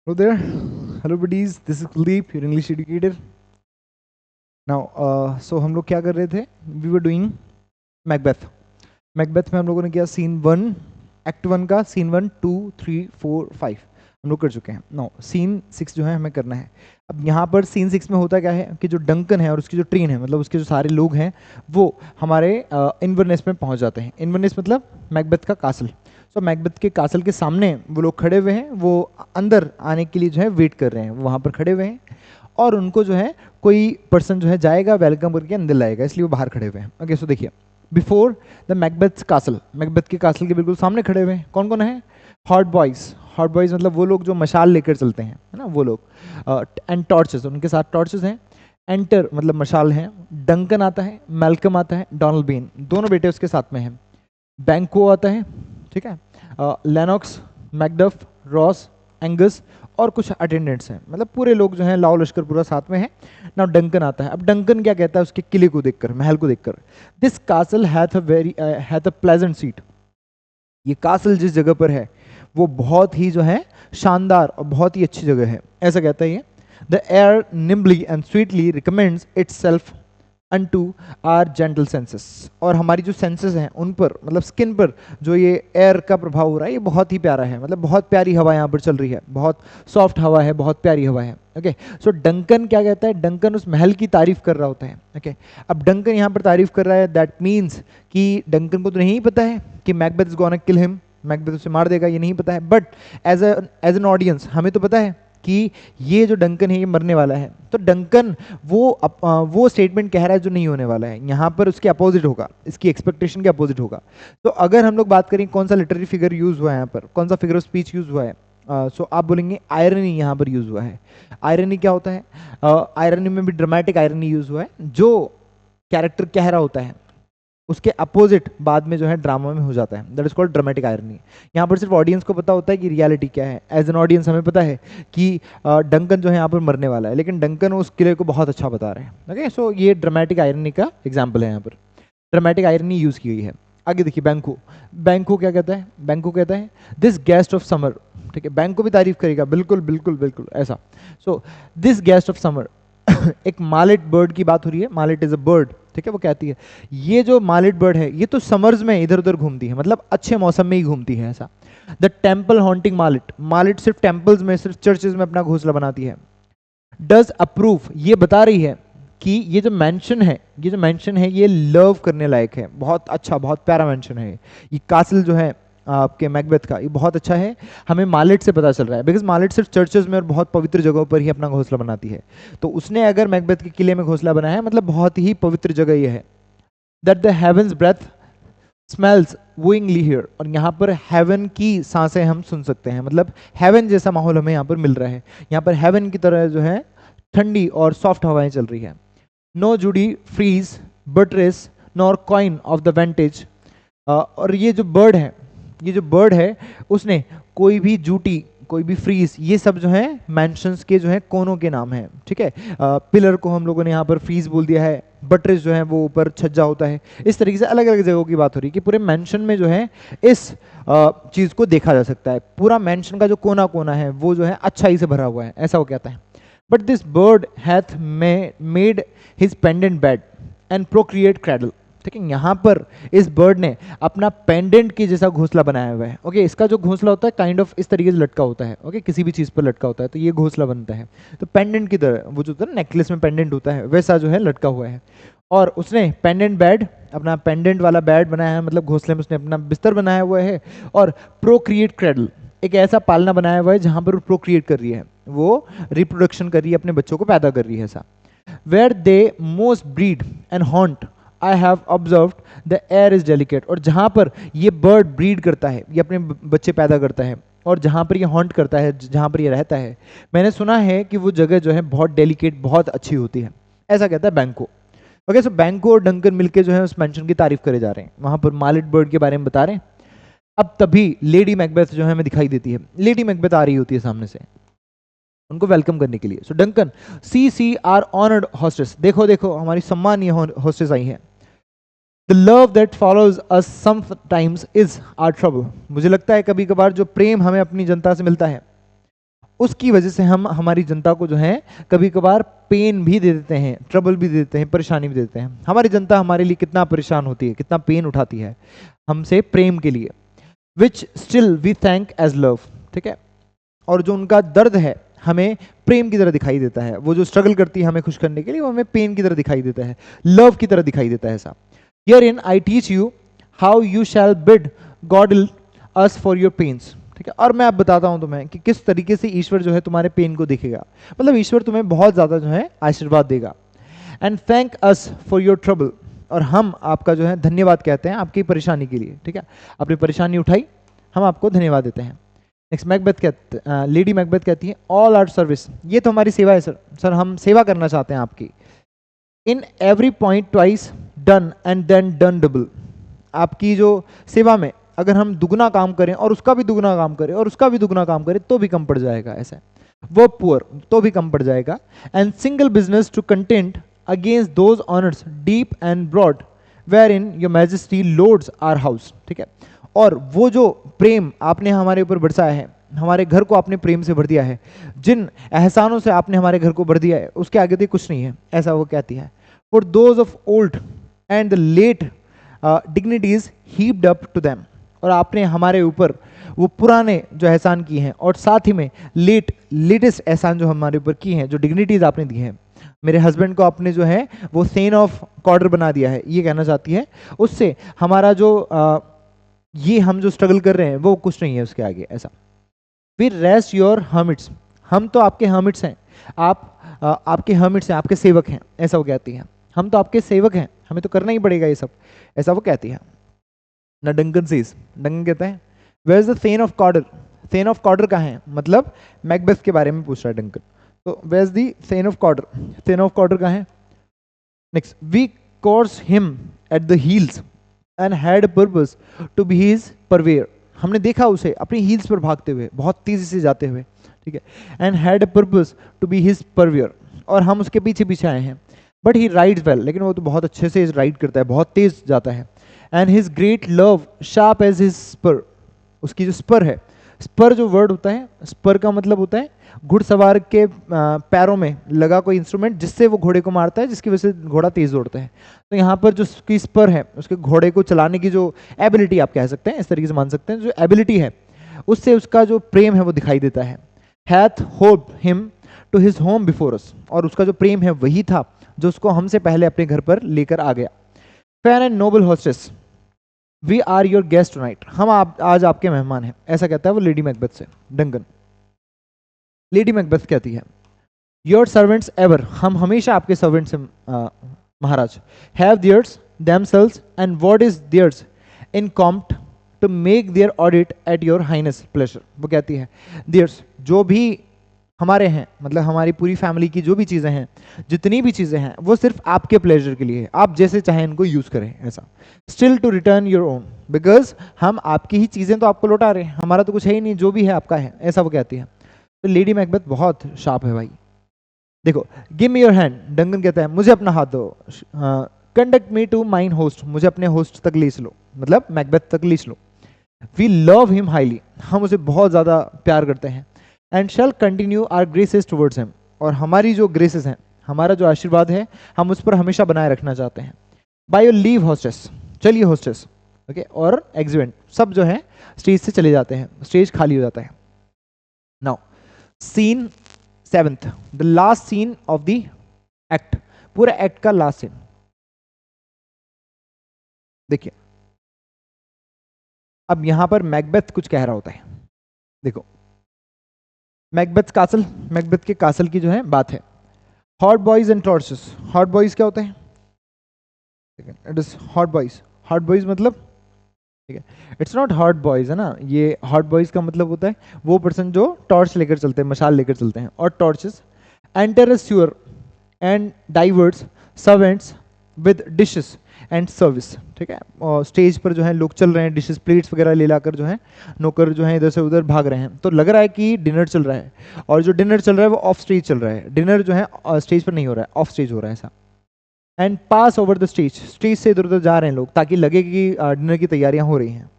Hello there. Hello buddies. This is Kuldeep, your English educator. Now, so हम लोग क्या कर रहे थे? We were doing Macbeth. Macbeth में हम लोगों ने किया सीन 1, एक्ट 1 का सीन 1, 2, 3, 4, 5 हम लोग कर चुके हैं. नाउ सीन 6 जो है हमें करना है. अब यहाँ पर सीन 6 में होता क्या है कि जो डंकन है और उसकी जो ट्रेन है, मतलब उसके जो सारे लोग हैं वो हमारे इन्वर्नेस में पहुँच जाते हैं. इन्वर्नेस मतलब मैकबेथ का कासल. तो मैकबेथ के कासल के सामने वो लोग खड़े हुए हैं, वो अंदर आने के लिए जो है वेट कर रहे हैं, वो वहाँ पर खड़े हुए हैं और उनको जो है कोई पर्सन जो है जाएगा वेलकम करके अंदर लाएगा, इसलिए वो बाहर खड़े हुए हैं. ओके, सो देखिए, before the Macbeth castle, Macbeth के कासल के बिल्कुल सामने खड़े हुए हैं कौन कौन है? Hot boys. हॉट बॉयज़ मतलब वो लोग जो मशाल लेकर चलते हैं, है ना, वो लोग. एंड टॉर्चेस, उनके साथ टॉर्चेस हैं. एंटर मतलब मशाल हैं. डंकन आता है, मैल्कम आता है, डोनाल्ड बेन दोनों बेटे उसके साथ में हैं. बैंको आता है, ठीक है, लेनॉक्स, मैकडफ, रॉस, एंगस और कुछ अटेंडेंट्स हैं, मतलब पूरे लोग जो हैं लाओ लश्कर पूरा साथ में है. नाउ डंकन आता है. अब डंकन क्या कहता है उसके किले को देखकर, महल को देखकर? This castle hath a pleasant seat. ये कासल जिस जगह पर है वो बहुत ही जो है शानदार और बहुत ही अच्छी जगह है, ऐसा कहता है ये. The air nimbly and sweetly recommends itself unto our gentle senses. और हमारी जो सेंसेस हैं उन पर, मतलब स्किन पर जो ये एयर का प्रभाव हो रहा है, ये बहुत ही प्यारा है, मतलब बहुत प्यारी हवा यहाँ पर चल रही है, बहुत सॉफ्ट हवा है, बहुत प्यारी हवा है. ओके, सो डंकन क्या कहता है? डंकन उस महल की तारीफ कर रहा होता है. ओके, अब डंकन यहाँ पर तारीफ कर रहा है, दैट मीन्स कि डंकन को तो नहीं पता है कि Macbeth is gonna kill him, Macbeth उसे मार देगा, ये नहीं पता है. बट एज एन ऑडियंस हमें तो पता है कि ये जो डंकन है ये मरने वाला है. तो डंकन वो स्टेटमेंट कह रहा है जो नहीं होने वाला है, यहाँ पर उसके अपोजिट होगा, इसकी एक्सपेक्टेशन के अपोजिट होगा. तो अगर हम लोग बात करें कौन सा लिटरेरी फिगर यूज हुआ है यहाँ पर, कौन सा फिगर ऑफ स्पीच यूज हुआ है, सो आप बोलेंगे आयरनी यहाँ पर यूज हुआ है. आयरनी क्या होता है? आयरनी में भी ड्रामेटिक आयरनी यूज हुआ है. जो कैरेक्टर कह रहा होता है उसके अपोजिट बाद में जो है ड्रामा में हो जाता है, that is called dramatic irony. यहाँ पर सिर्फ ऑडियंस को पता होता है कि रियलिटी क्या है. एज एन ऑडियंस हमें पता है कि डंकन जो है यहाँ पर मरने वाला है, लेकिन डंकन उस किले को बहुत अच्छा बता रहे हैं. ओके, सो ये ड्रामेटिक आयरनी का एग्जाम्पल है, यहाँ पर ड्रामेटिक आयरनी यूज की गई है. आगे देखिए, बैंको. बैंको क्या कहता है? बैंको कहता है दिस गेस्ट ऑफ समर. ठीक है, बैंको भी तारीफ करेगा, बिल्कुल बिल्कुल बिल्कुल ऐसा. So this guest of summer एक मालिट बर्ड की बात हो रही है. मालिट इज अ बर्ड, ठीक है, वो कहती है ये जो मालिट बर्ड है ये तो समर्स में इधर उधर घूमती है, मतलब अच्छे मौसम में ही घूमती है, ऐसा. The temple haunting martlet. Martlet सिर्फ टेम्पल्स में, सिर्फ चर्चेज में अपना घोंसला बनाती है. डज अप्रूव, ये बता रही है कि ये जो मेंशन है, ये जो मेंशन है ये लव करने लायक है, बहुत अच्छा, बहुत प्यारा मेंशन है. ये कासल जो है आपके मैकबेथ का, ये बहुत अच्छा है. हमें मालिट से पता चल रहा है, बिकॉज मालिट सिर्फ चर्चेज में और बहुत पवित्र जगहों पर ही अपना घोंसला बनाती है. तो उसने अगर मैकबेथ के किले में घोंसला बनाया है, मतलब बहुत ही पवित्र जगह ये है. That the heaven's breath smells wooingly here. और यहाँ पर हेवन की सांसें हम सुन सकते हैं, मतलब हेवन जैसा माहौल हमें यहाँ पर मिल रहा है. यहाँ पर हेवन की तरह जो है ठंडी और सॉफ्ट हवाएं चल रही है. No jutty frieze buttress nor coign of the vantage. और ये जो बर्ड है, ये जो बर्ड है उसने कोई भी जूटी, कोई भी फ्रीज, ये सब जो है मैंशंस के जो है कोनों के नाम है. ठीक है, पिलर को हम लोगों ने यहाँ पर फ्रीज बोल दिया है. बटरेस जो है वो ऊपर छज्जा होता है. इस तरीके से अलग अलग जगहों की बात हो रही है कि पूरे मैंशन में जो है इस चीज़ को देखा जा सकता है. पूरा मैंशन का जो कोना कोना है वो जो है अच्छाई से भरा हुआ है, ऐसा वो कहता है. But this bird hath made his pendant bed and Procreate cradle. ठीक है, यहाँ पर इस बर्ड ने अपना पेंडेंट के जैसा घोंसला बनाया हुआ है. ओके, इसका जो घोंसला होता है काइंड ऑफ इस तरीके से लटका होता है. ओके, किसी भी चीज़ पर लटका होता है तो ये घोंसला बनता है. तो पेंडेंट की तरह, वो जो होता है नेकलेस में पेंडेंट होता है, वैसा जो है लटका हुआ है. और उसने पेंडेंट बेड, अपना पेंडेंट वाला बेड बनाया है, मतलब घोंसले में उसने अपना बिस्तर बनाया हुआ है. और प्रोक्रिएट क्रैडल, एक ऐसा पालना बनाया हुआ है जहाँ पर वो प्रोक्रिएट कर रही है, वो रिप्रोडक्शन कर रही है, अपने बच्चों को पैदा कर रही है, ऐसा. Where they most breed and haunt I have observed the air is delicate. और जहाँ पर ये बर्ड ब्रीड करता है, ये अपने बच्चे पैदा करता है, और जहाँ पर ये हॉन्ट करता है, जहाँ पर ये रहता है, मैंने सुना है कि वो जगह जो है बहुत डेलिकेट, बहुत अच्छी होती है, ऐसा कहता है बैंको. ओके, सो बैंको और डंकन मिलके जो है उस मेंशन की तारीफ करे जा रहे हैं, वहाँ पर मालिट बर्ड के बारे में बता रहे हैं. अब तभी लेडी मैकबेथ जो है हमें दिखाई देती है. लेडी मैकबेथ आ रही होती है सामने से उनको वेलकम करने के लिए. So Duncan, see our honoured hostess. देखो देखो हमारी सम्मानीय हॉस्टेस आई है. The love that follows us sometimes is our trouble. मुझे लगता है कभी कभार जो प्रेम हमें अपनी जनता से मिलता है उसकी वजह से हम हमारी जनता को जो है कभी कभार पेन भी दे देते हैं, ट्रबल भी दे देते हैं, परेशानी भी दे देते हैं। हमारी जनता हमारे लिए कितना परेशान होती है, कितना पेन उठाती है हमसे प्रेम के लिए, which still we thank as love. ठीक है, और जो उनका दर्द है हमें प्रेम की तरह दिखाई देता है, वो जो स्ट्रगल करती है हमें खुश करने के लिए, वो हमें पेन की तरह दिखाई देता है, लव की तरह दिखाई देता है ऐसा। Here in I teach you how you shall bid God us for your pains. ठीक है, और मैं अब बताता हूं तुम्हें कि किस तरीके से ईश्वर जो है तुम्हारे पेन को देखेगा, मतलब ईश्वर तुम्हें बहुत ज्यादा जो है आशीर्वाद देगा। And thank us for your trouble, और हम आपका जो है धन्यवाद कहते हैं आपकी परेशानी के लिए। ठीक है, अपनी परेशानी उठाई, हम आपको धन्यवाद देते हैं। नेक्स्ट मैकबेथ कहते लेडी मैकबेथ कहती है ऑल आर सर्विस, ये तो हमारी सेवा है सर, सर हम सेवा करना चाहते हैं आपकी। In every point twice done and then done double, आपकी जो सेवा में अगर हम दुगना काम करें और उसका भी दुगना काम करें और उसका भी दुगना काम करें तो भी कम पड़ जाएगा, ऐसा वो पुअर तो भी कम पड़ जाएगा। And single business to content against those honours deep and broad where in your majesty loads our house. ठीक है, और वो जो प्रेम आपने हमारे ऊपर बरसाया है, हमारे घर को आपने प्रेम से भर दिया है, जिन एहसानों से आपने हमारे घर को भर दिया है उसके आगे तो कुछ नहीं है, ऐसा वो कहती है। For those of old and the late dignities heaped up to them, और आपने हमारे ऊपर वो पुराने जो एहसान किए हैं और साथ ही में लेटेस्ट एहसान जो हमारे ऊपर किए हैं, जो डिग्निटीज आपने दी हैं, मेरे हस्बैंड को आपने जो है वो सेन ऑफ कॉर्डर बना दिया है, ये कहना चाहती है। उससे हमारा जो ये हम जो स्ट्रगल कर रहे हैं वो कुछ नहीं है उसके आगे, ऐसा। वी रेस्ट योर हर्मिट्स, हम तो आपके हर्मिट्स हैं, आप आपके हर्मिट्स हैं, आपके सेवक हैं, ऐसा वो कहती है। हम तो आपके सेवक हैं, हमें तो करना ही पड़ेगा ये सब, ऐसा वो कहती है ना। डंकन सेज, डंकन कहता है where is the thane of Cawdor, thane of Cawdor कहाँ है, मतलब मैकबेथ के बारे में पूछ रहा है डंकन। तो where is the thane of Cawdor, thane of Cawdor कहाँ है। Next, we coursed him at the heels and had purpose to be his purveyor, हमने देखा उसे अपनी हील्स पर भागते हुए, बहुत तेजी से जाते हुए। ठीक है, and had purpose to be his purveyor, और हम उसके पीछे पीछे आए हैं। बट ही राइड्स वेल, लेकिन वो तो बहुत अच्छे से राइड करता है, बहुत तेज जाता है। And his great love sharp as his spur, उसकी जो स्पर है, स्पर जो वर्ड होता है, स्पर का मतलब होता है घुड़सवार के पैरों में लगा कोई इंस्ट्रूमेंट जिससे वो घोड़े को मारता है, जिसकी वजह से घोड़ा तेज दौड़ता है। तो यहाँ पर जो उसकी स्पर है, उसके घोड़े को चलाने की जो एबिलिटी आप कह सकते हैं, इस तरीके से मान सकते हैं, जो एबिलिटी है उससे उसका जो प्रेम है वो दिखाई देता है। Hath hope him to his home before us, और उसका जो प्रेम है वही था जो उसको हमसे पहले अपने घर पर लेकर आ गया। Fair and noble hostess, we are your guest tonight, हम आज आपके मेहमान हैं, ऐसा कहता है वो लेडी मैकबेथ से डंकन। लेडी मैकबेथ कहती है योर सर्वेंट्स एवर, हम हमेशा आपके सर्वेंट्स हैं महाराज। Have theirs themselves and what is theirs in compt to make their audit at your highness pleasure, वो कहती है दियर्स जो भी हमारे हैं, मतलब हमारी पूरी फैमिली की जो भी चीज़ें हैं, जितनी भी चीज़ें हैं वो सिर्फ आपके प्लेजर के लिए है, आप जैसे चाहें इनको यूज़ करें, ऐसा। Still to return your own, because हम आपकी ही चीज़ें तो आपको लौटा रहे हैं, हमारा तो कुछ है ही नहीं, जो भी है आपका है, ऐसा वो कहती है। तो लेडी मैकबेथ बहुत शार्प है भाई। देखो, give me your hand, Duncan कहता है मुझे अपना हाथ दो। Conduct me to mine host, मुझे अपने होस्ट तक ले चलो, मतलब मैकबेथ तक ले चलो। वी लव हिम हाईली, हम उसे बहुत ज़्यादा प्यार करते हैं। And shall continue our graces towards him, और हमारी जो ग्रेसेस हैं, हमारा जो आशीर्वाद है, हम उस पर हमेशा बनाए रखना चाहते हैं। बाय योर लीव हॉस्टेस, चलिए हॉस्टेस, ओके, और एग्जीवेंट सब जो है स्टेज से चले जाते हैं, स्टेज खाली हो जाता है। Now scene 7th, the last scene of the act, पूरा एक्ट का लास्ट सीन देखिए। अब यहां पर मैकबेथ कुछ कह रहा होता है, देखो मैकबेथ कासल, मैकबेथ के कासल की जो है बात है। Hot boys and torches, hot boys क्या होता है, it is hot boys, hot boys मतलब, ठीक है, इट्स नॉट हॉट बॉयज है ना, ये हॉट बॉयज का मतलब होता है वो पर्सन जो टॉर्च लेकर चलते हैं, मशाल लेकर चलते हैं। और torches enter a sewer and diverts servants with dishes and service, ठीक है, और स्टेज पर जो है लोग चल रहे हैं, डिशेस प्लेट्स वगैरह ले लाकर जो है नौकर जो है इधर से उधर भाग रहे हैं, तो लग रहा है कि डिनर चल रहा है, और जो डिनर चल रहा है वो ऑफ स्टेज चल रहा है, डिनर जो है स्टेज पर नहीं हो रहा है, ऑफ स्टेज हो रहा है ऐसा। And pass over the stage, stage से इधर उधर जा रहे हैं लोग ताकि लगे कि डिनर की तैयारियां हो रही हैं।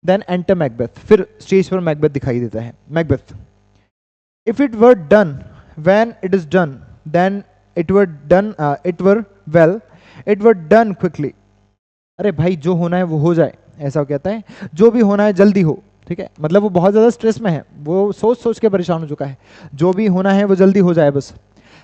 देन एंटर मैकबेथ, फिर स्टेज पर मैकबेथ दिखाई देता है। Macbeth, if it were done when it is done then it were done, it were well, it were done quickly. अरे भाई जो होना है वो हो जाए, ऐसा कहता है, जो भी होना है जल्दी हो, ठीक है। मतलब वो बहुत ज़्यादा स्ट्रेस में है, वो सोच सोच के परेशान हो चुका है, जो भी होना है वो जल्दी हो जाए बस।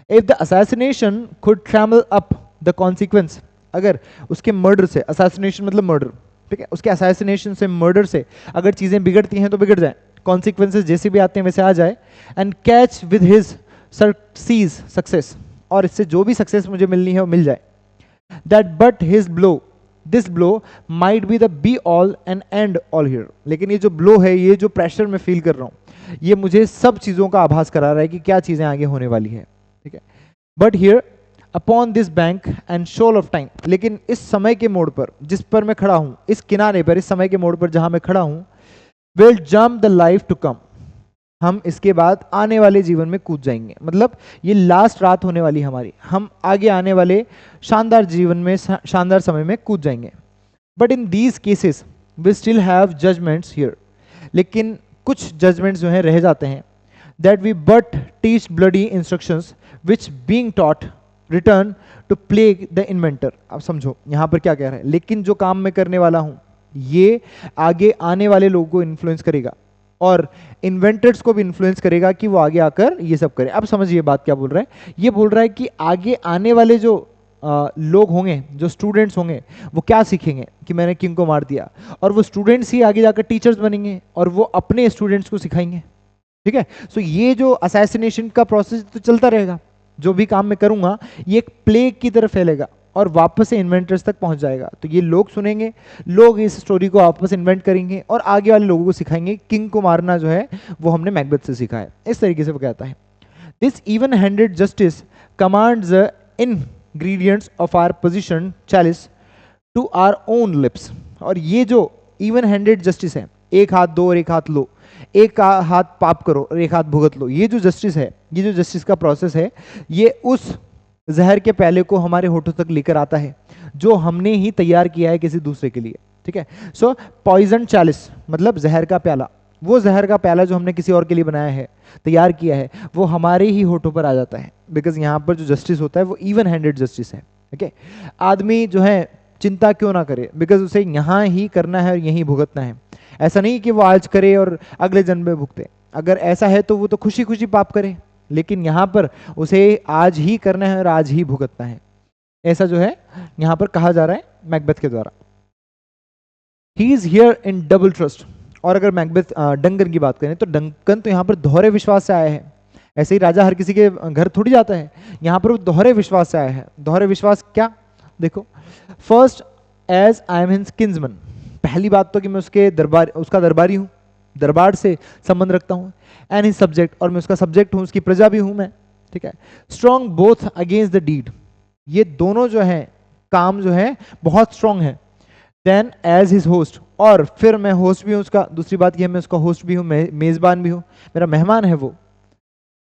If the assassination could travel up the consequence, अगर उसके मर्डर से, असैसिनेशन मतलब मर्डर, ठीक है, उसके असैसिनेशन से, मर्डर से अगर चीज़ें बिगड़ती हैं तो बिगड़ जाए, कॉन्सिक्वेंसेज जैसे भी आते हैं वैसे आ जाए, and catch with his cease success, और इससे जो भी सक्सेस मुझे मिलनी है वो मिल जाए, that but his blow, this blow might be the be all and and all here, लेकिन ये जो ब्लो है, ये जो प्रेशर मैं फील कर रहा हूँ, ये मुझे सब चीज़ों का आभास करा रहा है कि क्या चीज़ें आगे होने वाली है, ठीक है। But here upon this bank and shoal of time, लेकिन इस समय के मोड़ पर जिस पर मैं खड़ा हूँ, इस किनारे पर, इस समय के मोड़ पर जहाँ मैं खड़ा हूँ, will jump the life to come, हम इसके बाद आने वाले जीवन में कूद जाएंगे, मतलब ये लास्ट रात होने वाली हमारी, हम आगे आने वाले शानदार जीवन में, शानदार समय में कूद जाएंगे। But in these cases we still have judgements here, लेकिन कुछ जजमेंट्स जो हैं रह जाते हैं, that we but teach bloody instructions which being taught return to plague the inventor. अब समझो यहाँ पर क्या कह रहा है, लेकिन जो काम मैं करने वाला हूँ ये आगे आने वाले लोगों को इन्फ्लुएंस करेगा और इन्वेंटर्स को भी इन्फ्लुएंस करेगा कि वो आगे आकर ये सब करें। अब समझिए बात क्या बोल रहा है, ये बोल रहा है कि आगे आने वाले जो लोग होंगे, जो स्टूडेंट्स होंगे, वो क्या सीखेंगे कि मैंने किंग को मार दिया, और वो स्टूडेंट्स ही आगे जाकर टीचर्स बनेंगे और वो अपने स्टूडेंट्स को सिखाएंगे, ठीक है। सो ये जो असैसिनेशन का प्रोसेस तो चलता रहेगा, जो भी काम मैं करूंगा ये एक प्लेग की तरह फैलेगा और वापस से इन्वेंटर्स तक पहुंच जाएगा। तो ये लोग सुनेंगे, लोग इस स्टोरी को वापस इन्वेंट करेंगे और आगे वाले लोगों को सिखाएंगे। किंग को मारना जो है वो हमने मैकबेथ से सीखा है, इस तरीके से वो कहता है। This even handed justice commands ingredients of our position chalice to our own lips. और ये जो इवन हैंडेड जस्टिस है, एक हाथ दो और एक हाथ लो, एक हाथ पाप करो और एक हाथ भुगत लो, ये जो जस्टिस है, ये जो जस्टिस का प्रोसेस है, ये उस जहर के प्याले को हमारे होठों तक लेकर आता है जो हमने ही तैयार किया है किसी दूसरे के लिए, ठीक है। सो पॉइजन चैलिस मतलब जहर का प्याला, वो जहर का प्याला जो हमने किसी और के लिए बनाया है, तैयार किया है, वो हमारे ही होठों पर आ जाता है, बिकॉज यहाँ पर जो जस्टिस होता है वो इवन हैंडेड जस्टिस है, ठीक है। आदमी जो है चिंता क्यों ना करे, बिकॉज उसे यहाँ ही करना है और यहीं भुगतना है। ऐसा नहीं कि वो आज करे और अगले जन्म में भुगते, अगर ऐसा है तो वो तो खुशी खुशी पाप करे, लेकिन यहाँ पर उसे आज ही करना है और आज ही भुगतना है, ऐसा जो है यहाँ पर कहा जा रहा है मैकबेथ के द्वारा। He is here in double trust. और अगर मैकबेथ डंकन की बात करें तो डंकन तो यहाँ पर दोहरे विश्वास से आया है, ऐसे ही राजा हर किसी के घर थोड़ी जाता है, यहाँ पर वो दोहरे विश्वास से आया है। दोहरे विश्वास क्या, देखो, first as I am his kinsman, पहली बात तो कि मैं उसके दरबार, उसका दरबारी हूँ, दरबार से संबंध रखता हूँ, एंड हिज सब्जेक्ट, और मैं उसका सब्जेक्ट हूँ, उसकी प्रजा भी हूँ मैं, ठीक है। Strong both against the deed, ये दोनों जो है काम जो है बहुत स्ट्रॉन्ग है। देन एज हिज होस्ट, और फिर मैं होस्ट भी हूँ उसका, दूसरी बात यह मैं उसका होस्ट भी हूँ, मेजबान भी हूँ, मेरा मेहमान है वो।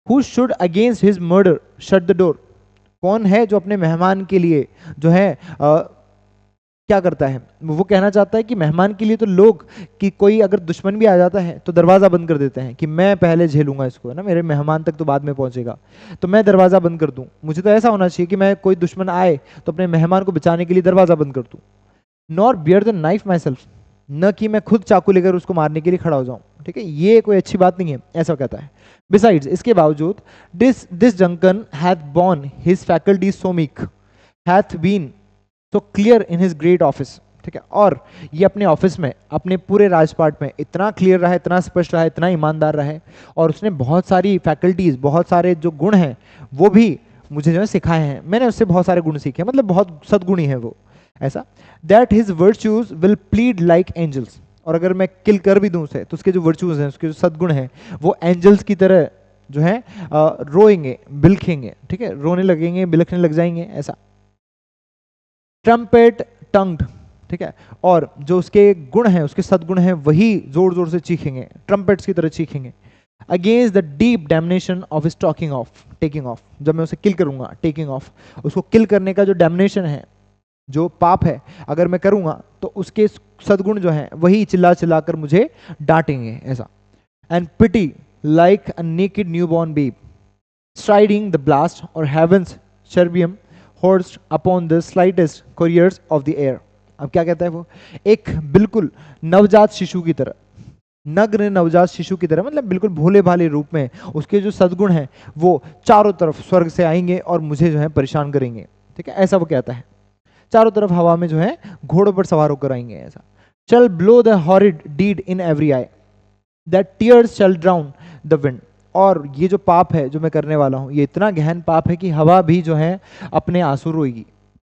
Who should against his murder shut the door, कौन है जो अपने मेहमान के लिए जो है क्या करता है, वो कहना चाहता है कि मेहमान के लिए तो लोग, कि कोई अगर दुश्मन भी आ जाता है तो दरवाज़ा बंद कर देते हैं कि मैं पहले झेलूंगा इसको, है ना, मेरे मेहमान तक तो बाद में पहुंचेगा, तो मैं दरवाज़ा बंद कर दूं। मुझे तो ऐसा होना चाहिए कि मैं, कोई दुश्मन आए तो अपने मेहमान को बचाने के लिए दरवाज़ा बंद कर दूं। Nor bear the knife my self, न कि मैं खुद चाकू लेकर उसको मारने के लिए खड़ा हो जाऊं, ठीक है, ये कोई अच्छी बात नहीं है, ऐसा कहता है। बिसाइड्स, इसके बावजूद, this Duncan hath borne his faculty so meek, hath been so clear in his great office, ठीक है, और ये अपने ऑफिस में, अपने पूरे राजपाट में इतना क्लियर रहा है, इतना स्पष्ट रहा है, इतना ईमानदार रहा है, और उसने बहुत सारी फैकल्टीज, बहुत सारे जो गुण हैं वो भी मुझे जो है सिखाए हैं, मैंने उससे बहुत सारे गुण सीखे, मतलब बहुत सद्गुणी है वो, ऐसा। That his virtues will plead like angels, और अगर मैं किल कर भी दूं उसे तो उसके जो वर्च्यूज हैं, उसके जो सद्गुण हैं, वो एंजल्स की तरह जो है रोएंगे, बिलखेंगे, ठीक है, रोने लगेंगे, बिलखने लग जाएंगे, ऐसा। ट्रम्पेट टंग्ड, ठीक है, और जो उसके गुण हैं, उसके सद्गुण हैं, वही जोर जोर से चीखेंगे, ट्रम्पेट्स की तरह चीखेंगे। Against the deep damnation of his talking off, taking off, जब मैं उसे किल करूंगा, टेकिंग ऑफ, उसको किल करने का जो डैमनेशन है, जो पाप है, अगर मैं करूंगा तो उसके सद्गुण जो हैं वही चिल्ला चिल्ला कर मुझे डांटेंगे, ऐसा। And pity like a naked newborn babe, striding the blast or heaven's cherubim horsed upon the slightest couriers of the air. अब क्या कहता है वो, एक बिल्कुल नवजात शिशु की तरह, नग्न नवजात शिशु की तरह, मतलब बिल्कुल भोले भाले रूप में उसके जो सद्गुण हैं वो चारों तरफ स्वर्ग से आएंगे और मुझे जो है परेशान करेंगे, ठीक है, ऐसा वो कहता है। चारों तरफ हवा में जो है घोड़ों पर सवार होकर आएंगे ऐसा। Shall blow the horrid deed in every eye, that tears shall drown the wind. और ये जो पाप है जो मैं करने वाला हूँ, ये इतना गहन पाप है कि हवा भी जो है अपने आंसू रोएगी,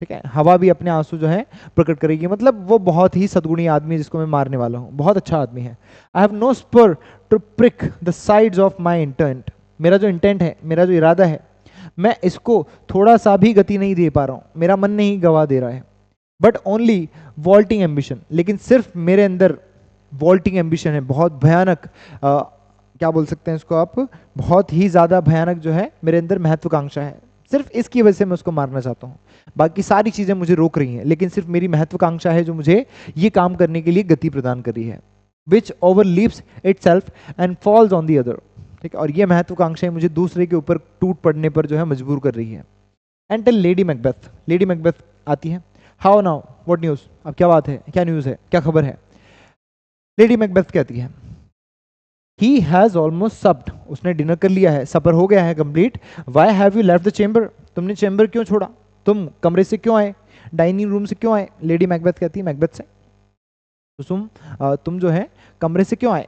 ठीक है, हवा भी अपने आंसू जो है प्रकट करेगी। मतलब वो बहुत ही सद्गुणी आदमी है जिसको मैं मारने वाला हूँ, बहुत अच्छा आदमी है। I have no spur to prick the sides of my intent, मेरा जो इंटेंट है, मेरा जो इरादा है, मैं इसको थोड़ा सा भी गति नहीं दे पा रहा हूँ, मेरा मन नहीं गवा दे रहा है। बट ओनली वॉल्टिंग एम्बिशन, लेकिन सिर्फ मेरे अंदर वॉल्टिंग एम्बिशन है, बहुत भयानक, क्या बोल सकते हैं इसको आप, बहुत ही ज़्यादा भयानक जो है मेरे अंदर महत्वाकांक्षा है। सिर्फ इसकी वजह से मैं उसको मारना चाहता हूँ, बाकी सारी चीज़ें मुझे रोक रही हैं, लेकिन सिर्फ मेरी महत्वाकांक्षा है जो मुझे ये काम करने के लिए गति प्रदान कर रही है। विच over leaves it self and falls on the other, ठीक है, और ये महत्वाकांक्षाएं मुझे दूसरे के ऊपर टूट पड़ने पर जो है मजबूर कर रही है। And tell lady Macbeth, lady Macbeth आती है। हाउ नाउ, व्हाट न्यूज़, अब क्या बात है, क्या न्यूज़ है, क्या खबर है। लेडी मैकबेथ कहती है, ही हैज़ ऑलमोस्ट सप्ड, उसने डिनर कर लिया है, सपर हो गया है complete. Why have you left the chamber, तुमने चेंबर क्यों छोड़ा, तुम कमरे से क्यों आए, डाइनिंग रूम से क्यों आए। लेडी मैकबेथ कहती है मैकबेथ से, तो तुम जो है कमरे से क्यों आए।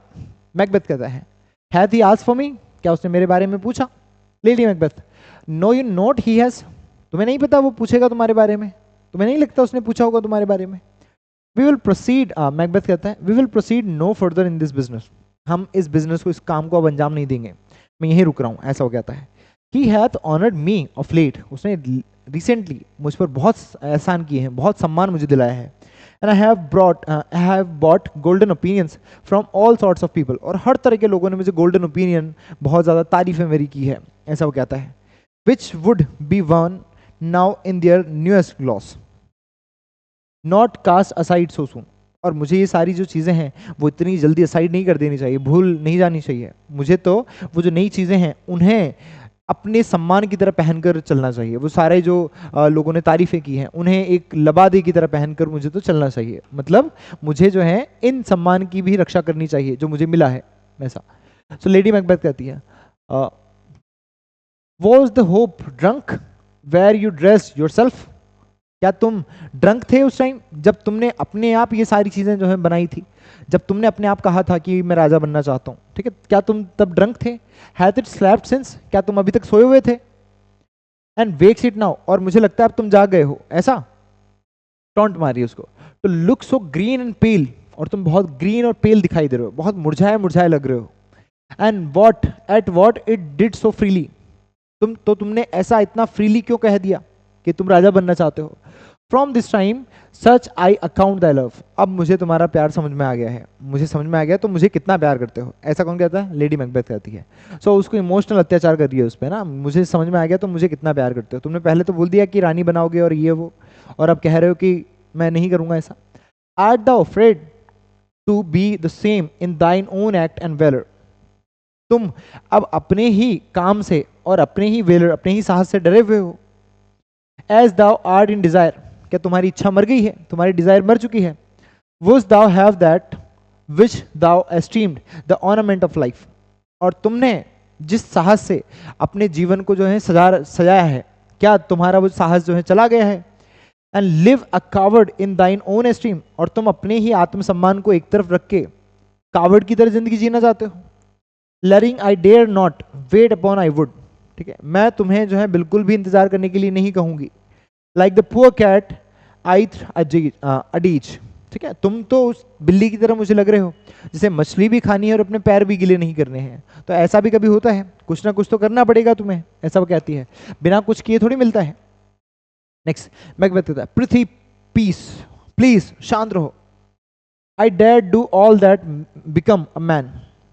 मैकबेथ कहता है, hath he asked for me, क्या उसने मेरे बारे में पूछा। Lady Macbeth, know you not he has, तुम्हें नहीं पता वो पूछेगा तुम्हारे बारे में, तुम्हें नहीं लगता उसने पूछा होगा तुम्हारे बारे में। वी विल प्रोसीड, मैकबेथ कहता है, we will proceed no further in this business, हम इस बिजनेस को, इस काम को अब अंजाम नहीं देंगे, मैं यहीं रुक रहा हूँ, ऐसा हो कहता है। He hath honoured me of late, उसने रिसेंटली मुझ पर बहुत एहसान किए हैं, बहुत सम्मान मुझे दिलाया है। And I have bought golden opinions from all sorts of people, और हर तरह के लोगों ने मुझे गोल्डन ओपिनियन, बहुत ज़्यादा तारीफें मेरी की है, ऐसा वो कहता है। Which would be worn now in their newest gloss, not cast aside so soon, और मुझे ये सारी जो चीज़ें हैं वो इतनी जल्दी असाइड नहीं कर देनी चाहिए, भूल नहीं जानी चाहिए। मुझे तो वो जो नई चीज़ें हैं उन्हें अपने सम्मान की तरह पहनकर चलना चाहिए। वो सारे जो लोगों ने तारीफ़ें की हैं उन्हें एक लबादे की तरह पहनकर मुझे तो चलना चाहिए, मतलब मुझे जो है इन सम्मान की भी रक्षा करनी चाहिए जो मुझे मिला है, ऐसा। सो लेडी मैकबेथ कहती है, was the hope drunk where you dress yourself, क्या तुम ड्रंक थे उस टाइम जब तुमने अपने आप ये सारी चीज़ें जो है बनाई थी, जब तुमने अपने आप कहा था कि मैं राजा बनना चाहता हूँ, ठीक है, क्या तुम तब ड्रंक थे। हैथ इट स्लेप्ट सिंस, क्या तुम अभी तक सोए हुए थे। एंड वेक्स इट नाउ, और मुझे लगता है अब तुम जाग गए हो, ऐसा टॉन्ट मारी उसको। तो look so green and pale, और तुम बहुत ग्रीन और पेल दिखाई दे रहे हो, बहुत मुरझाए मुरझाए लग रहे हो। And what at what it did so freely, तुमने ऐसा इतना फ्रीली क्यों कह दिया कि तुम राजा बनना चाहते हो। From this time such I account the love, अब मुझे तुम्हारा प्यार समझ में आ गया है, मुझे समझ में आ गया तो मुझे कितना प्यार करते हो। ऐसा कौन कहता है, लेडी मैकबेथ कहती है। सो उसको इमोशनल अत्याचार कर रही है उस पर ना, मुझे समझ में आ गया तो मुझे कितना प्यार करते हो। तुमने पहले तो बोल दिया कि रानी बनाओगे और ये वो, और अब कह रहे हो कि मैं नहीं करूंगा ऐसा। Art the afraid to be the same in thine own act and velar, तुम अब अपने ही काम से और अपने ही वेलर, अपने ही साहस से डरे हुए हो। As thou art in desire, क्या तुम्हारी इच्छा मर गई है, तुम्हारी डिजायर मर चुकी है। वुस thou have that which thou esteemed the ornament of life, और तुमने जिस साहस से अपने जीवन को जो है सजाया है, क्या तुम्हारा वो साहस जो है चला गया है। And live a coward in thine own esteem, और तुम अपने ही आत्मसम्मान को एक तरफ रख के कावर्ड की तरह जिंदगी जीना चाहते हो। Letting I dare not wait upon I would, ठीक है, मैं तुम्हें जो है बिल्कुल भी इंतजार करने के लिए नहीं कहूंगी। लाइक द पुअर कैट आई अडीज, ठीक है, तुम तो उस बिल्ली की तरह मुझे लग रहे हो जिसे मछली भी खानी है और अपने पैर भी गीले नहीं करने हैं। तो ऐसा भी कभी होता है, कुछ ना कुछ तो करना पड़ेगा तुम्हें, ऐसा वो कहती है, बिना कुछ किए थोड़ी मिलता है। नेक्स्ट मैकबेथ कहता है, पृथ्वी पीस प्लीज, शांत रहो। I dare do all that become a man,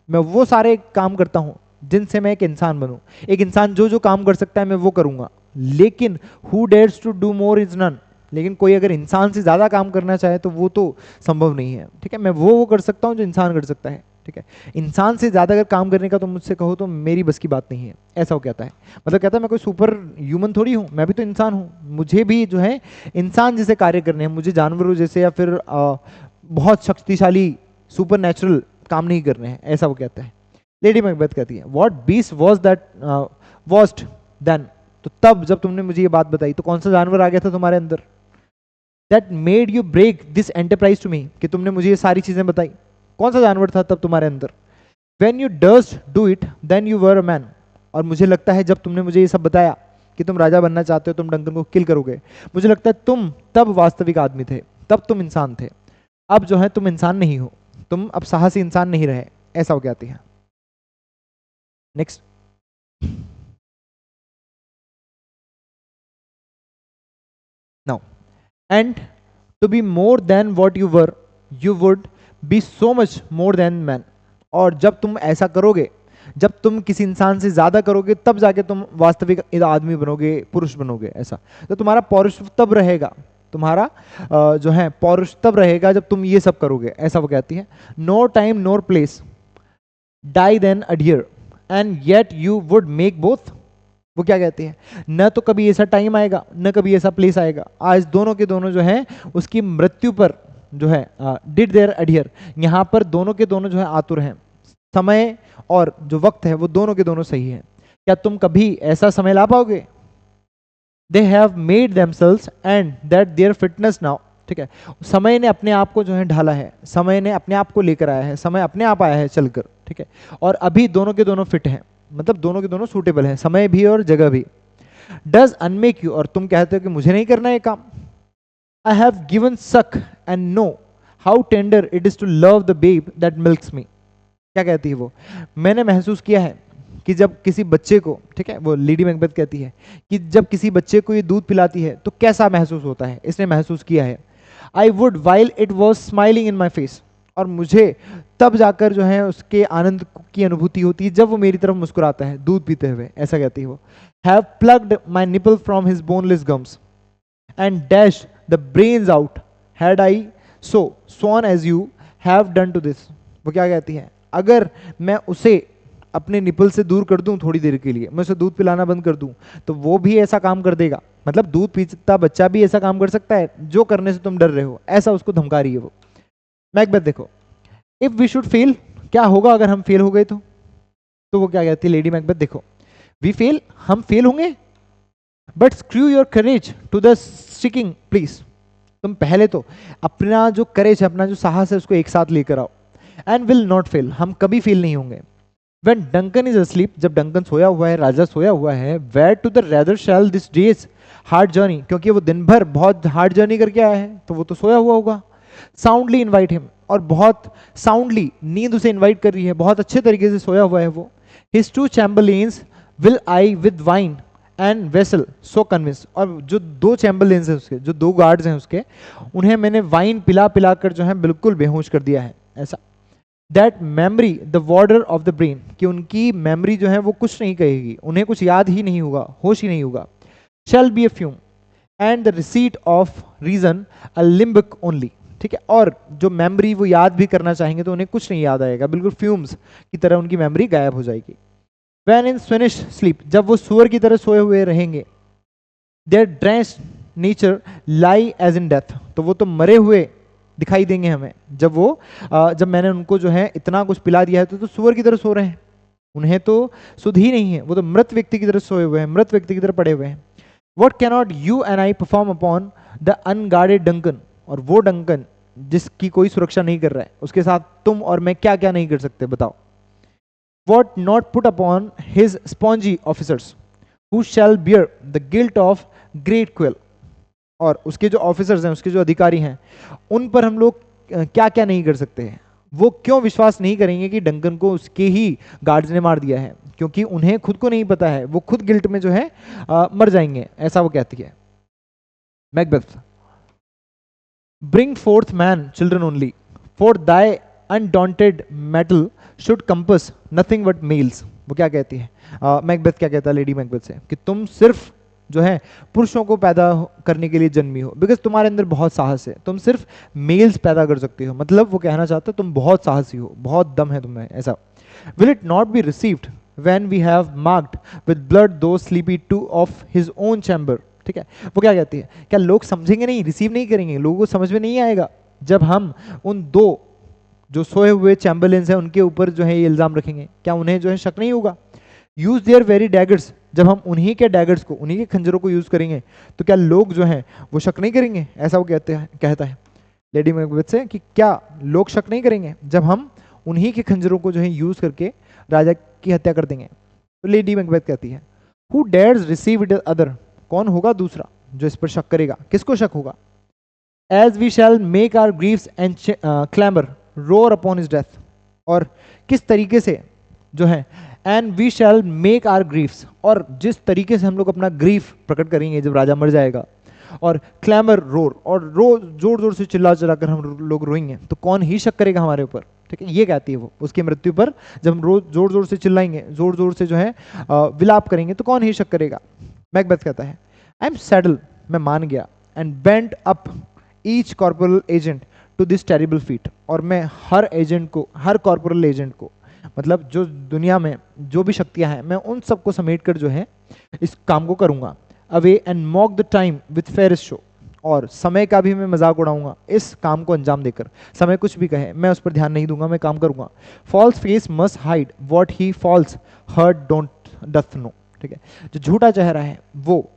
मैं वो सारे काम करता हूं जिनसे मैं एक इंसान बनूं। एक इंसान जो जो काम कर सकता है मैं वो करूंगा, लेकिन who dares to do more is none, लेकिन कोई अगर इंसान से ज्यादा काम करना चाहे तो वो तो संभव नहीं है, ठीक है, मैं वो कर सकता हूं जो इंसान कर सकता है। ठीक है, इंसान से ज्यादा अगर काम करने का तो मुझसे कहो तो मेरी बस की बात नहीं है, ऐसा वो कहता है। मतलब कहता है मैं कोई सुपर ह्यूमन थोड़ी हूँ, मैं भी तो इंसान हूँ, मुझे भी जो है इंसान जैसे कार्य करने हैं, मुझे जानवरों जैसे या फिर बहुत शक्तिशाली सुपर नेचुरल काम नहीं करने हैं, ऐसा वो कहता है। लेडी मैकबेथ कहती है what beast was that wast then, तो तब जब तुमने मुझे ये बात बताई तो कौन सा जानवर आ गया था तुम्हारे अंदर, that made you break this enterprise to me, कि तुमने मुझे ये सारी चीजें बताई, कौन सा जानवर था तब तुम्हारे अंदर। When you durst do it then you were a man, और मुझे लगता है जब तुमने मुझे ये सब बताया कि तुम राजा बनना चाहते हो, तुम डंकन को किल करोगे, मुझे लगता है तुम तब वास्तविक आदमी थे, तब तुम इंसान थे। अब जो है तुम इंसान नहीं हो, तुम अब साहसी इंसान नहीं रहे, ऐसा हो कहती है। Next, now and to be more than what you were you would be so much more than man, और जब तुम ऐसा करोगे, जब तुम किसी इंसान से ज्यादा करोगे तब जाके तुम वास्तविक आदमी बनोगे, पुरुष बनोगे, ऐसा। तो तुम्हारा पौरुष तब रहेगा, तुम्हारा जो है पौरुष तब रहेगा जब तुम ये सब करोगे, ऐसा वो कहती है। No time nor place die then adhere and yet you would make both, वो क्या कहती है, न तो कभी ऐसा टाइम आएगा न कभी ऐसा प्लेस आएगा, आज दोनों के दोनों जो है उसकी मृत्यु पर जो है डिड देयर अडियर, यहाँ पर दोनों के दोनों जो है आतुर हैं, समय और जो वक्त है वो दोनों के दोनों सही है। क्या तुम कभी ऐसा समय ला पाओगे? They have made themselves and that their fitness now, ठीक है, समय ने अपने आप को जो है ढाला है, समय ने अपने आप को लेकर आया है, समय अपने आप आया है चलकर, ठीक है, और अभी दोनों के दोनों फिट हैं, मतलब दोनों के दोनों सूटेबल हैं, समय भी और जगह भी। डज अनमेक यू, और तुम कहते हो कि मुझे नहीं करना ये काम। I have given suck and know how tender it is to love the babe that milks me, क्या कहती है वो, मैंने महसूस किया है कि जब किसी बच्चे को, ठीक है, वो लेडी मैकबेथ कहती है कि जब किसी बच्चे को ये दूध पिलाती है तो कैसा महसूस होता है, इसने महसूस किया है। I would while it was smiling in my face, और मुझे तब जाकर जो है उसके आनंद की अनुभूति होती है जब वो मेरी तरफ मुस्कुराता है दूध पीते हुए, ऐसा कहती है वो। Have plucked my nipple from his boneless gums and dash the brains out had I so sworn as you have done to this, वो क्या कहती है, अगर मैं उसे अपने निपल से दूर कर दूं थोड़ी देर के लिए, मैं उसे दूध पिलाना बंद कर दूं तो वो भी ऐसा काम कर देगा, मतलब दूध पीता बच्चा भी ऐसा काम कर सकता है जो करने से तुम डर रहे हो, ऐसा उसको धमका रही है वो। मैकबेथ देखो, इफ वी शुड फेल, क्या होगा अगर हम फेल हो गए तो वो क्या कहती है लेडी मैकबेथ, देखो वी फेल, हम फेल होंगे, but screw your courage to the sticking place, तुम पहले तो अपना जो करेज है, अपना जो साहस है उसको एक साथ लेकर आओ, एंड विल नॉट फेल, हम कभी फेल नहीं होंगे। When Duncan is asleep, जब डंकन सोया हुआ है, राजा सोया हुआ है, where to the rather shall this day's hard journey, क्योंकि वो दिन भर बहुत हार्ड जर्नी करके आया है तो वो तो सोया हुआ होगा। साउंडली इन्वाइट हिम, और बहुत साउंडली नींद उसे इन्वाइट कर रही है, बहुत अच्छे तरीके से सोया हुआ है वो। His two chamberlains will I with wine and wassail so convince, और जो दो चैम्बरलेन्स हैं उसके, जो दो गार्ड्स हैं उसके, उन्हें मैंने वाइन पिला पिला कर जो है बिल्कुल बेहोश कर दिया है, ऐसा। That memory the warder of the brain, कि उनकी मेमोरी जो है वो कुछ नहीं कहेगी, उन्हें कुछ याद ही नहीं होगा, होश ही नहीं होगा। Shall be a fume and the receipt of reason a limbeck only, ठीक है, और जो मेमोरी वो याद भी करना चाहेंगे तो उन्हें कुछ नहीं याद आएगा, बिल्कुल फ्यूम्स की तरह उनकी मेमोरी गायब हो जाएगी। वैन इन स्विनिश स्लीप, जब वो सुअर की तरह सोए हुए रहेंगे। Their drenched nature lie as in death, तो वो तो मरे हुए दिखाई देंगे हमें, जब मैंने उनको जो है इतना कुछ पिला दिया है तो सुअर की तरह सो रहे हैं, उन्हें तो सुध ही नहीं है, वो तो मृत व्यक्ति की तरह सोए हुए हैं, मृत व्यक्ति की तरह पड़े हुए हैं। What can not you and I perform upon the unguarded Duncan, और वो डंकन जिसकी कोई सुरक्षा नहीं कर रहा है, उसके साथ तुम और मैं क्या क्या नहीं कर सकते बताओ। What not put upon his spongy officers who shell bear the guilt of great quail, और उसके जो ऑफिसर्स हैं, उसके जो अधिकारी हैं, उन पर हम लोग क्या क्या नहीं कर सकते हैं। वो क्यों विश्वास नहीं करेंगे कि डंकन को उसके ही गार्ड्स ने मार दिया है, क्योंकि उन्हें खुद को नहीं पता है, वो खुद गिल्ट में जो है मर जाएंगे, ऐसा वो कहती है। Macbeth, bring forth men children only for thy undaunted mettle should compose nothing but males, वो क्या कहती है मैकबेथ, क्या कहता है लेडी मैकबेथ से, कि तुम सिर्फ जो है पुरुषों को पैदा करने के लिए जन्मी हो, बिकॉज तुम्हारे अंदर बहुत साहस है, तुम सिर्फ मेल्स पैदा कर सकते हो, मतलब वो कहना चाहता है तुम बहुत साहसी हो, बहुत दम है तुम्हें ऐसा। Will it not be received when we have marked with blood those sleepy two of his own chamber। ठीक है, वो क्या कहती है, क्या लोग समझेंगे नहीं, रिसीव नहीं करेंगे, लोगों को समझ में नहीं आएगा जब हम उन दो जो सोए हुए चैम्बरलेन्स हैं उनके ऊपर जो है ये इल्जाम रखेंगे, क्या उन्हें जो है शक नहीं होगा। यूज देयर वेरी डैगर्स, जब हम उन्हीं के डैगर्स को, उन्हीं के खंजरों को यूज करेंगे तो क्या लोग जो हैं वो शक नहीं करेंगे, ऐसा वो कहता है लेडी मैकबेथ से कि क्या लोग शक नहीं करेंगे जब हम उन्हीं के खंजरों को जो है यूज करके राजा की हत्या कर देंगे। तो लेडी मैकबेथ कहती है who dares receive it other, कौन होगा दूसरा जो इस पर शक करेगा, किसको शक होगा। As we shall make our griefs and clamour roar upon his death, और किस तरीके से जो है and we shall make our griefs, और जिस तरीके से हम लोग अपना ग्रीफ प्रकट करेंगे जब राजा मर जाएगा, और क्लैमर रोर, और जोर जोर से चिल्ला चिल्ला कर हम लोग रोएंगे तो कौन ही शक करेगा हमारे ऊपर। ठीक है, ये कहती है वो उसकी मृत्यु पर जब हम रोज जोर जोर से चिल्लाएंगे, जोर जोर से जो है विलाप करेंगे तो कौन ही शक करेगा। मैकबेथ कहता है आई एम सैडल, मैं मान गया, and bend up each corporal agent to this terrible feat, और मैं हर एजेंट को, हर कॉर्पोरल एजेंट को, मतलब जो दुनिया में जो भी शक्तियां हैं मैं उन सबको समेट कर जो है इस काम को करूंगा। Away and mock the time with fairest show, और समय का भी मैं मजाक उड़ाऊंगा इस काम को अंजाम देकर, समय कुछ भी कहे मैं उस पर ध्यान नहीं दूंगा, मैं काम करूंगा। False face must hide what he false heart don't doth know. ठीक है, जो झूठा चेहरा है वो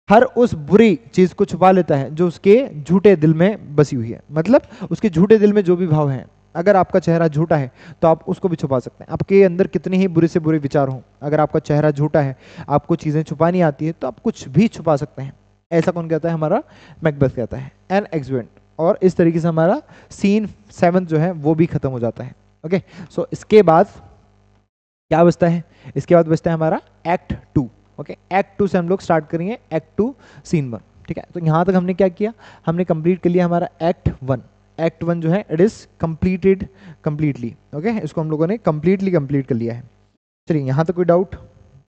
हर उस बुरी चीज को छुपा लेता है जो उसके झूठे दिल में बसी हुई है, मतलब उसके झूठे दिल में जो भी भाव है, अगर आपका चेहरा झूठा है तो आप उसको भी छुपा सकते हैं। आपके अंदर कितने ही बुरे से बुरे विचार हों, अगर आपका चेहरा झूठा है, आपको चीजें छुपानी आती है तो आप कुछ भी छुपा सकते हैं। ऐसा कौन कहता है, हमारा मैकबेथ कहता है एन एक्सवेंट। और इस तरीके से हमारा सीन 7 जो है वो भी खत्म हो जाता है। ओके, सो इसके बाद क्या बचता है, इसके बाद बचता है हमारा एक्ट 2। ओके, एक्ट 2 से हम लोग स्टार्ट करेंगे एक्ट 2 सीन 1। ठीक है, तो यहाँ तक हमने क्या किया, हमने कंप्लीट कर लिया हमारा एक्ट 1। एक्ट 1 जो है it is completed completely. Okay, इसको हम लोगों ने कंप्लीटली कंप्लीट कर लिया है। चलिए, यहाँ तक कोई डाउट।